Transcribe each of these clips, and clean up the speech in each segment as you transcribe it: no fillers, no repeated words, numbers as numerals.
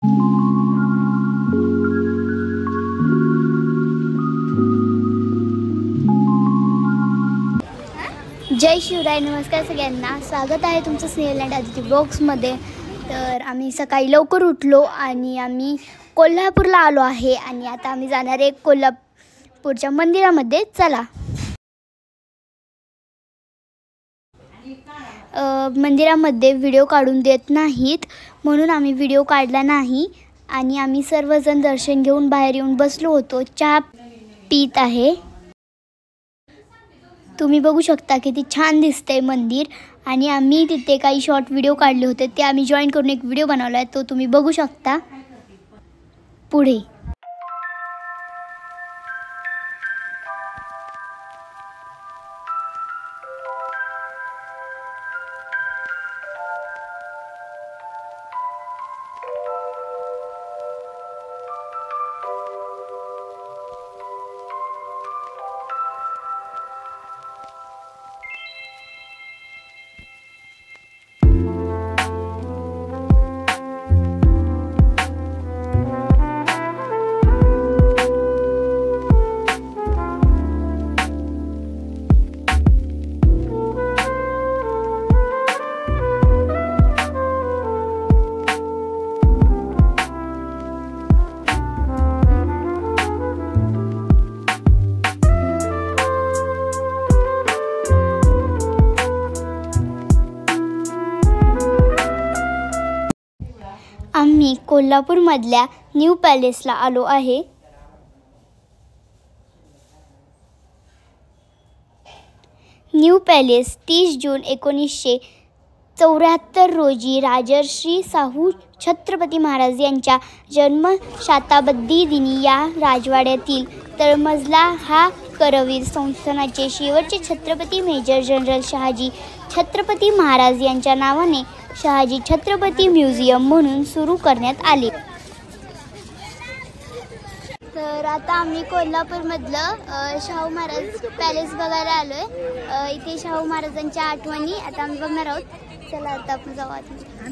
जय शिवराय, नमस्कार सगळ्यांना. स्वागत आहे तुमचं स्नेहलँड आदिती ब्लॉग्समध्ये. तर आम्ही सकाळी लवकर उठलो आणि आम्ही कोल्हापूरला आलो आहे आणि आता आम्ही जाणार आहे कोल्हापूरच्या मंदिरामध्ये. चला. मंदिरामध्ये व्हिडिओ काढून देत नाहीत म्हणून आम्ही व्हिडिओ काढला नाही आणि आम्ही सर्वजण दर्शन घेऊन बाहेर येऊन बसलो होतो. चहा पीत आहे. तुम्ही बघू शकता किती छान दिसतंय मंदिर आणि आम्ही तिथे काही शॉर्ट व्हिडिओ काढले होते ते आम्ही जॉईन करून एक व्हिडिओ बनवला आहे, तो तुम्ही बघू शकता पुढे. आम्ही कोल्हापूरमधल्या न्यू पॅलेसला आलो आहे. न्यू पॅलेस 30 जून 1974 रोजी राजर्षी शाहू छत्रपती महाराज यांच्या जन्मशताब्दी दिनी या राजवाड्यातील तळमजला हा करवीर संस्थानाचे शेवटचे छत्रपती मेजर जनरल शहाजी छत्रपती महाराज यांच्या नावाने शहाजी छत्रपती म्युझियम म्हणून सुरू करण्यात आले. तर आता आम्ही कोल्हापूरमधलं शाहू महाराज पॅलेस बघायला आलोय. इथे शाहू महाराजांच्या आठवणी आता आम्ही बघणार आहोत. चला आता आपण जाऊ आतमध्ये.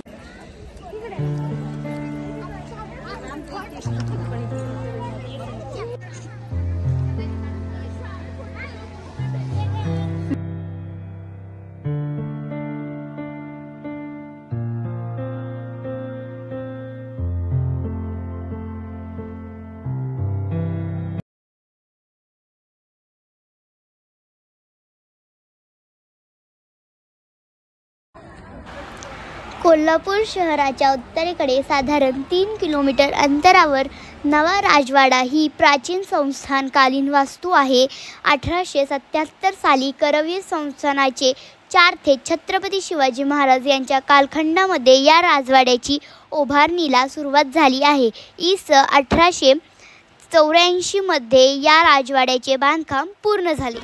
कोल्हापूर शहराच्या उत्तरेकडे साधारण 3 किलोमीटर अंतरावर नवा राजवाडा ही प्राचीन संस्थानकालीन वास्तू आहे. 1877 साली करवीर संस्थानाचे 4 थे छत्रपती शिवाजी महाराज यांच्या कालखंडामध्ये या राजवाड्याची उभारणीला सुरुवात झाली आहे. इ.स. 1884 मध्ये या राजवाड्याचे बांधकाम पूर्ण झाले.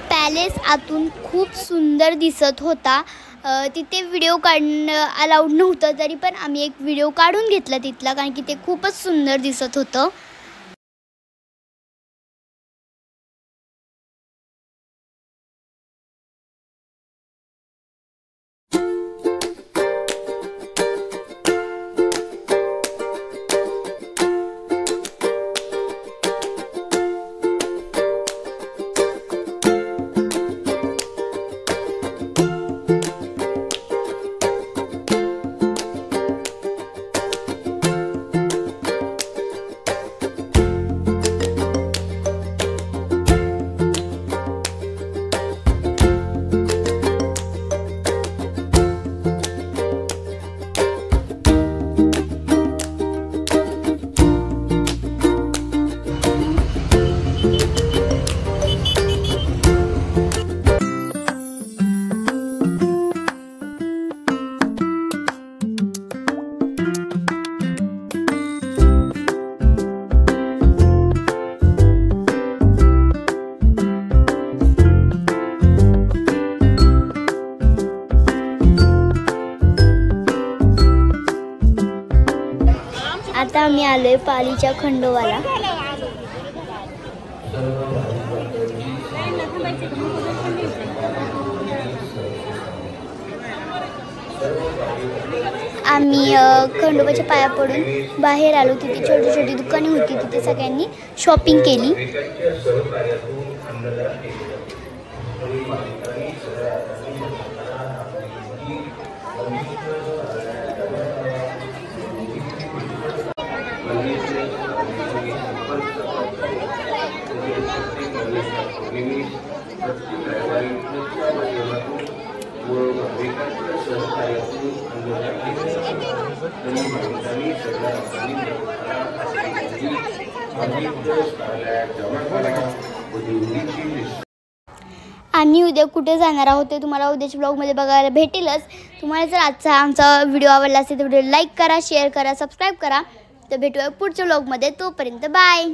पॅलेस आतून खूप सुंदर दिसत होता. तिथे व्हिडिओ काढणं अलाउड नव्हतं, तरी पण आम्ही एक व्हिडिओ काढून घेतला तिथला, कारण की ते खूपच सुंदर दिसत होतं. आता आम्ही आलोय पालीच्या खंडोबाला. आम्ही खंडोबाच्या पाया पडून बाहेर आलो. तिथे छोटी छोटी दुकाने होती, तिथे सगळ्यांनी शॉपिंग केली. आम्ही उद्या कुठे जाणार आहोत ते तुम्हाला उद्याच्या ब्लॉगमध्ये बघायला भेटेलच. तुम्हाला जर आजचा आमचा व्हिडिओ आवडला असेल तर व्हिडिओ लाईक करा, शेअर करा, सबस्क्राईब करा. तर भेटूया पुढच्या ब्लॉगमध्ये. तोपर्यंत बाय.